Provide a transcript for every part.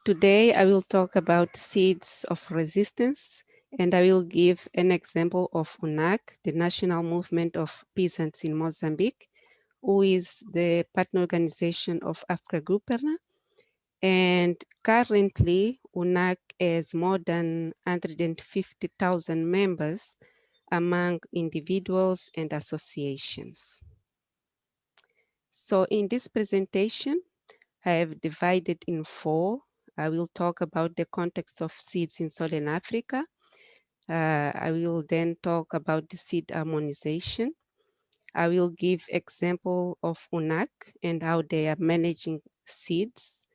Today, I will talk about seeds of resistance, and I will give an example of UNAC, the National Movement of Peasants in Mozambique, who is the partner organization of Africa Gruperna. And currently, UNAC has more than 150,000 members among individuals and associations. So in this presentation, I have divided in four. I will talk about the context of seeds in Southern Africa. I will then talk about the seed harmonization. I will give example of UNAC and how they are managing seeds.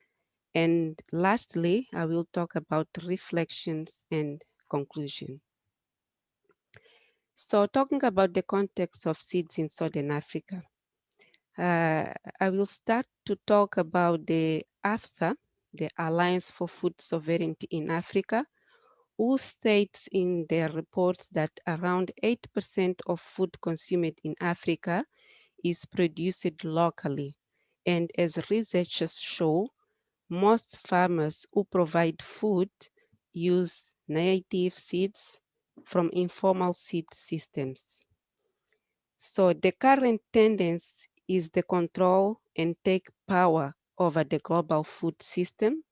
And lastly, I will talk about reflections and conclusion. So talking about the context of seeds in Southern Africa, I will start to talk about the AFSA, the Alliance for Food Sovereignty in Africa, who states in their reports that around 8% of food consumed in Africa is produced locally. And as researchers show, most farmers who provide food use native seeds from informal seed systems. So the current tendency is the control and take power over the global food system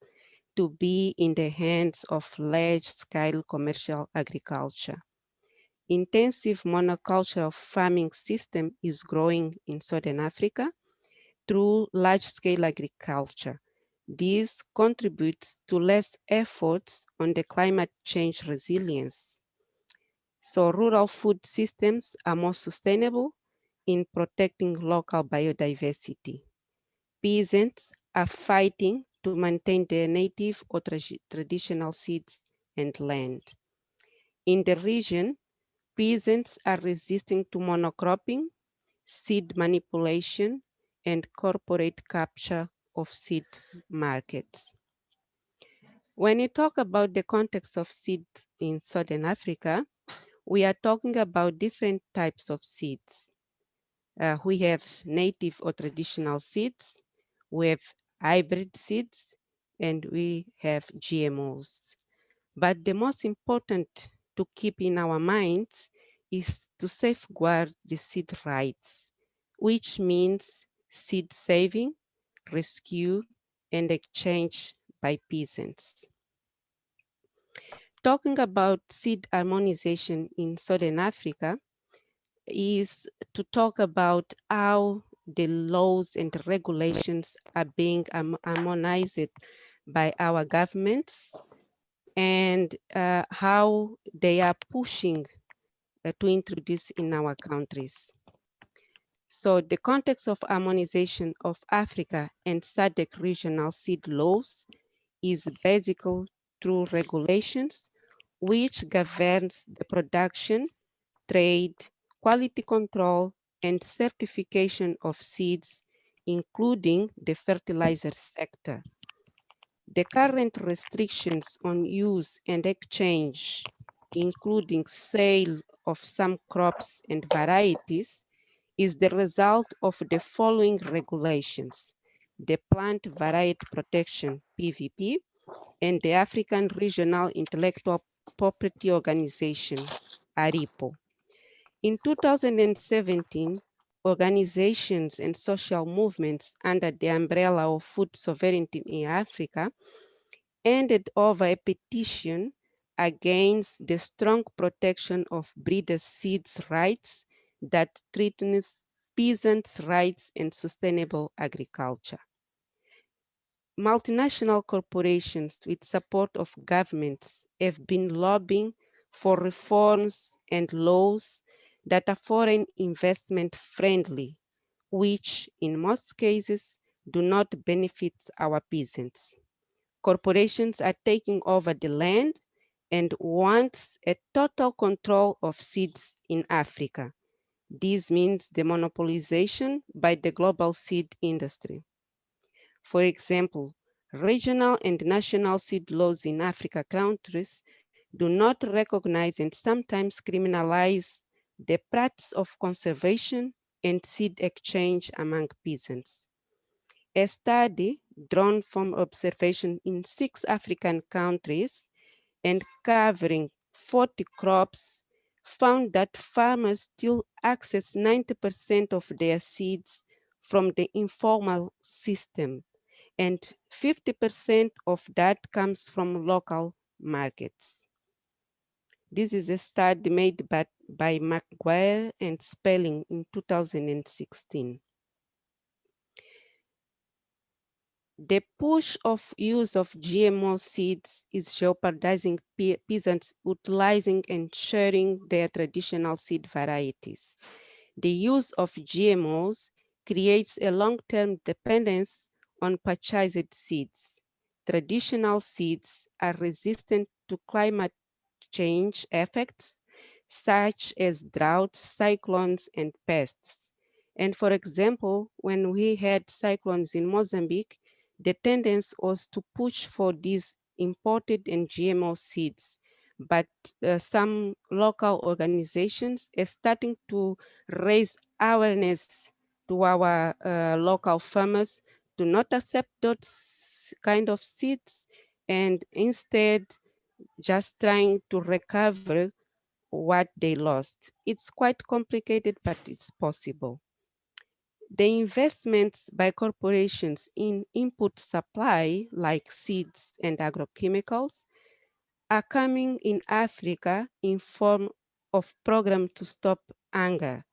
to be in the hands of large-scale commercial agriculture. Intensive monocultural farming system is growing in Southern Africa through large-scale agriculture. This contributes to less efforts on the climate change resilience. So rural food systems are more sustainable in protecting local biodiversity. Peasants are fighting to maintain their native or traditional seeds and land. In the region, peasants are resisting to monocropping, seed manipulation, and corporate capture of seed markets. When you talk about the context of seed in Southern Africa, we are talking about different types of seeds. We have native or traditional seeds, we have hybrid seeds, and we have GMOs. But the most important to keep in our minds is to safeguard the seed rights, which means seed saving, rescue, and exchange by peasants. Talking about seed harmonization in Southern Africa is to talk about how the laws and regulations are being harmonized by our governments and how they are pushing to introduce in our countries. So the context of harmonization of Africa and SADC regional seed laws is basically through regulations which governs the production, trade, quality control, and certification of seeds, including the fertilizer sector. The current restrictions on use and exchange, including sale of some crops and varieties, is the result of the following regulations: the Plant Variety Protection (PVP) and the African Regional Intellectual Property Organization (ARIPO). In 2017, organizations and social movements under the umbrella of food sovereignty in Africa handed over a petition against the strong protection of breeders' seeds rights that threatens peasants' rights and sustainable agriculture. Multinational corporations with support of governments have been lobbying for reforms and laws that are foreign investment friendly, which in most cases do not benefit our peasants. Corporations are taking over the land and want a total control of seeds in Africa. This means the monopolization by the global seed industry. For example, regional and national seed laws in Africa countries do not recognize and sometimes criminalize the practice of conservation and seed exchange among peasants. A study drawn from observation in 6 African countries and covering 40 crops found that farmers still access 90% of their seeds from the informal system, and 50% of that comes from local markets. This is a study made by McGuire and Spelling in 2016. The push of use of GMO seeds is jeopardizing peasants utilizing and sharing their traditional seed varieties. The use of GMOs creates a long-term dependence on purchased seeds. Traditional seeds are resistant to climate change effects such as droughts, cyclones, and pests. And for example, when we had cyclones in Mozambique, the tendency was to push for these imported and GMO seeds. But some local organizations are starting to raise awareness to our local farmers to not accept those kind of seeds and instead just trying to recover what they lost. It's quite complicated, but it's possible. The investments by corporations in input supply, like seeds and agrochemicals, are coming in Africa in form of program to stop hunger.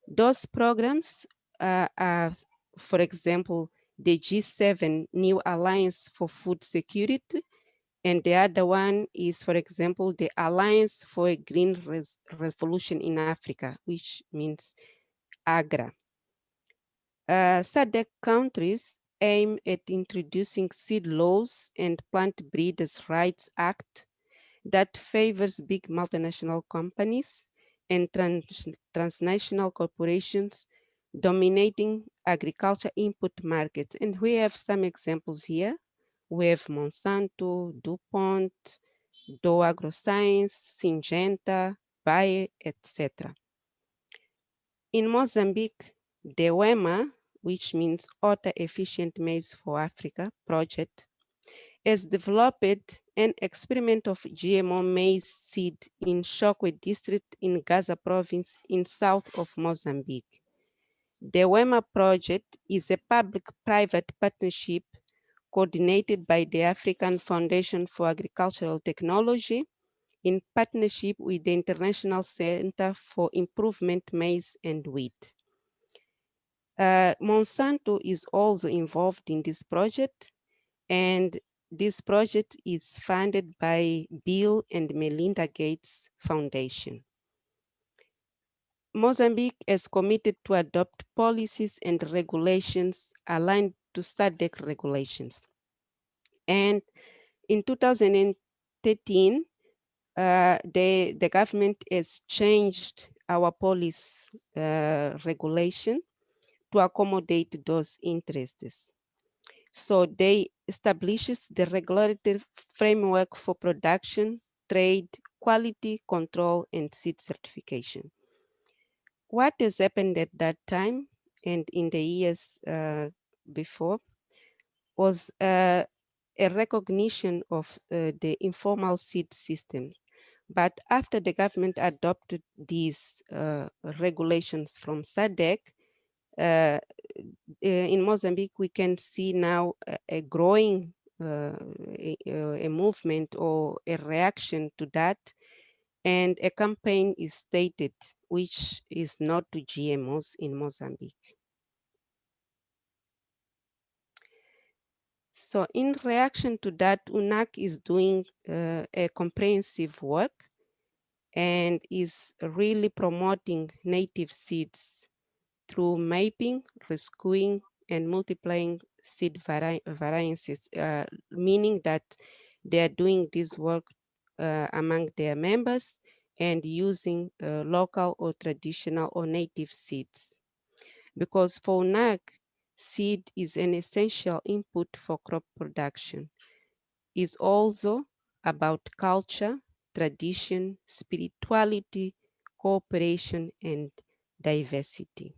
Those programs are, for example, the G7 New Alliance for Food Security, and the other one is, for example, the Alliance for a Green Revolution in Africa, which means AGRA. SADC countries aim at introducing seed laws and Plant Breeders' Rights Act that favors big multinational companies and transnational corporations dominating agriculture input markets. And we have some examples here. We have Monsanto, DuPont, Dow AgroScience, Syngenta, Bayer, etc. In Mozambique, the WEMA, which means Water Efficient Maize for Africa project, has developed an experiment of GMO maize seed in Shokwe district in Gaza province in south of Mozambique. The WEMA project is a public-private partnership coordinated by the African Foundation for Agricultural Technology in partnership with the International Center for Improvement Maize and Wheat. Monsanto is also involved in this project, and this project is funded by Bill and Melinda Gates Foundation. Mozambique is committed to adopt policies and regulations aligned to SADC regulations. And in 2013, the government has changed our policy regulation to accommodate those interests. So they establishes the regulatory framework for production, trade, quality control, and seed certification. What has happened at that time and in the years before was a recognition of the informal seed system. But after the government adopted these regulations from SADC, in Mozambique, we can see now a growing a movement or a reaction to that, and a campaign is stated, which is not to GMOs in Mozambique. So in reaction to that, UNAC is doing a comprehensive work and is really promoting native seeds through mapping, rescuing, and multiplying seed variances, meaning that they are doing this work among their members and using local or traditional or native seeds. Because for UNAC, seed is an essential input for crop production. It's also about culture, tradition, spirituality, cooperation, and diversity.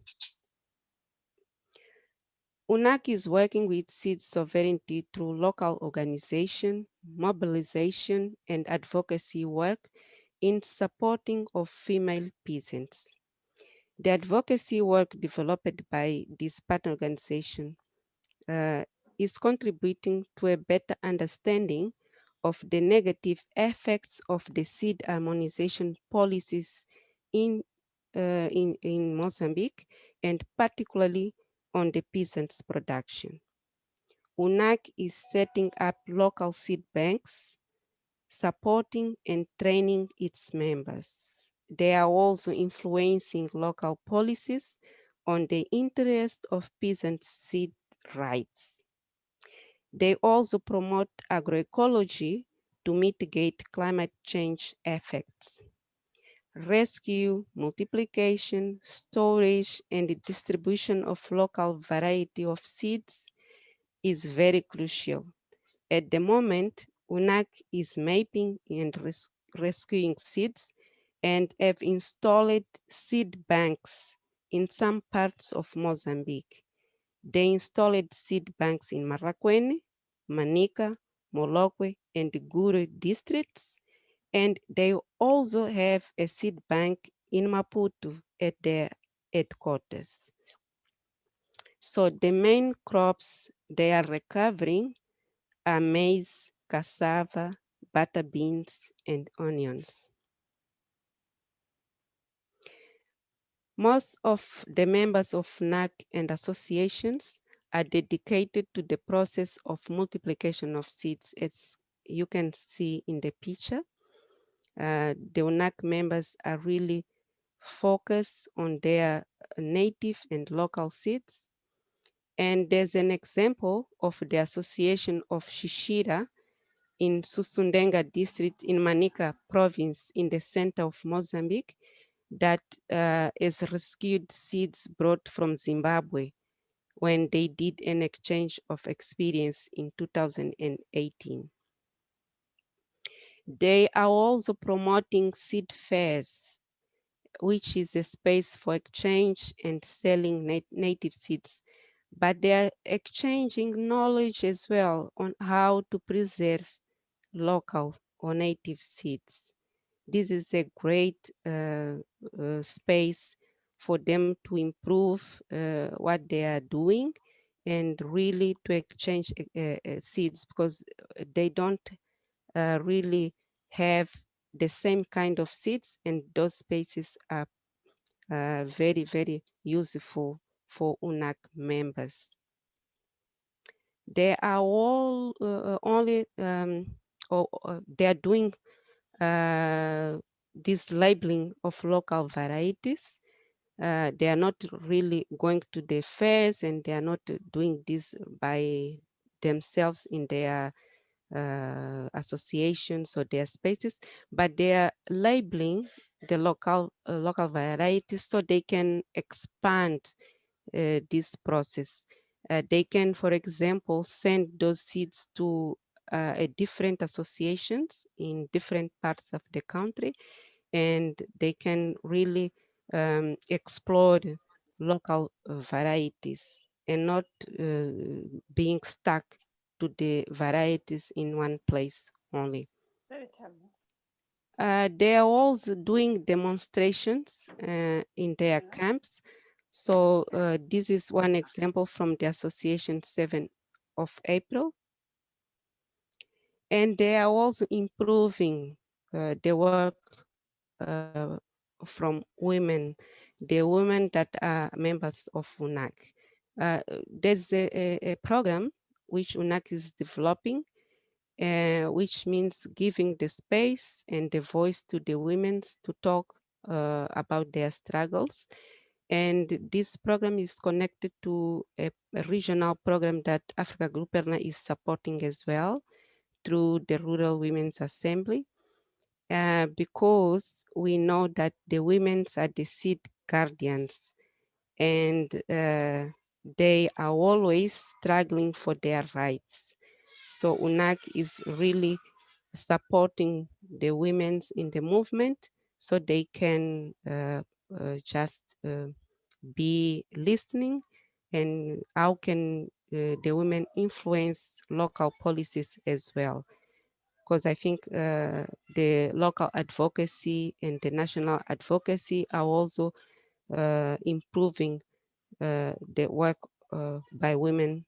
UNAC is working with seed sovereignty through local organization, mobilization, and advocacy work in supporting of female peasants. The advocacy work developed by this partner organization uh, is contributing to a better understanding of the negative effects of the seed harmonization policies in, in Mozambique, and particularly on the peasants' production. UNAC is setting up local seed banks, supporting and training its members. They are also influencing local policies on the interest of peasant seed rights. They also promote agroecology to mitigate climate change effects. Rescue, multiplication, storage, and the distribution of local variety of seeds is very crucial. At the moment, UNAC is mapping and rescuing seeds and have installed seed banks in some parts of Mozambique. They installed seed banks in Marakwene, Manica, Molokwe, and Guru districts, and they also have a seed bank in Maputo at their headquarters. So the main crops they are recovering are maize, cassava, butter beans, and onions. Most of the members of NAC and associations are dedicated to the process of multiplication of seeds, as you can see in the picture. The UNAC members are really focused on their native and local seeds. And there's an example of the association of Shishira in Susundenga district in Manica province in the center of Mozambique that has rescued seeds brought from Zimbabwe when they did an exchange of experience in 2018. They are also promoting seed fairs, which is a space for exchange and selling native seeds, but they are exchanging knowledge as well on how to preserve local or native seeds. This is a great space for them to improve what they are doing and really to exchange seeds, because they don't really have the same kind of seeds, and those spaces are very, very useful for UNAC members. They are all only, or they are doing this labeling of local varieties. They are not really going to the fairs, and they are not doing this by themselves in their associations or their spaces, but they are labeling the local varieties so they can expand this process. They can, for example, send those seeds to different associations in different parts of the country, and they can really explore local varieties and not being stuck to the varieties in one place only. They are also doing demonstrations in their camps. So this is one example from the association 7th of April. And they are also improving the work from women, the women that are members of UNAC. There's a program which UNAC is developing, which means giving the space and the voice to the women to talk about their struggles. And this program is connected to a regional program that Africa Group ERNA is supporting as well through the Rural Women's Assembly, because we know that the women are the seed guardians, and they are always struggling for their rights. So UNAC is really supporting the women in the movement so they can just be listening and how can the women influence local policies as well. Because I think the local advocacy and the national advocacy are also improving the work by women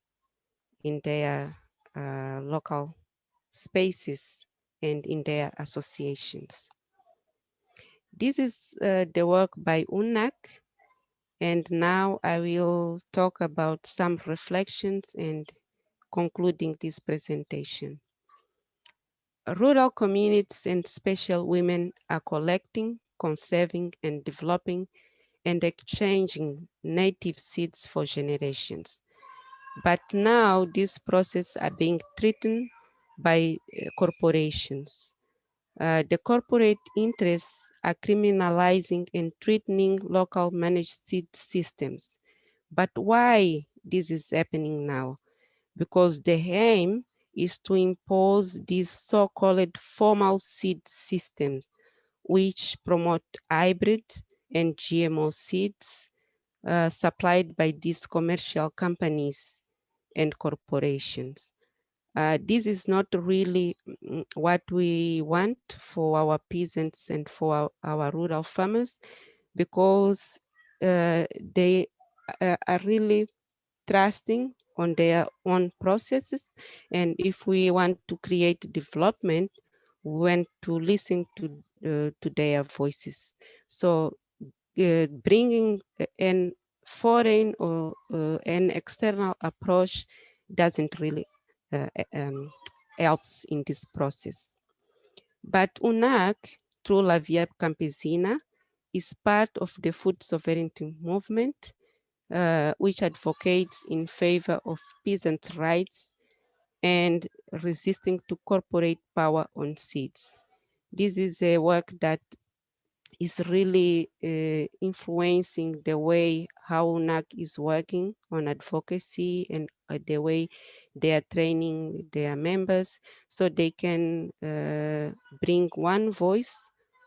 in their local spaces and in their associations. This is the work by UNAC, and now I will talk about some reflections and concluding this presentation. Rural communities and special women are collecting, conserving, and developing and exchanging native seeds for generations. But now these processes are being threatened by corporations. The corporate interests are criminalizing and threatening local managed seed systems. But why this is happening now? Because the aim is to impose these so-called formal seed systems, which promote hybrid and GMO seeds supplied by these commercial companies and corporations. This is not really what we want for our peasants and for our rural farmers, because they are really trusting on their own processes. And if we want to create development, we want to listen to their voices. So bringing an foreign or an external approach doesn't really helps in this process. But UNAC, through La Via Campesina, is part of the food sovereignty movement, which advocates in favor of peasants' rights and resisting to corporate power on seeds. This is a work that is really influencing the way how NAC is working on advocacy and the way they are training their members so they can bring one voice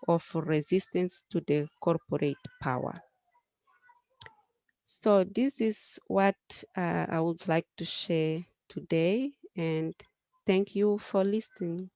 of resistance to the corporate power. So this is what I would like to share today, and thank you for listening.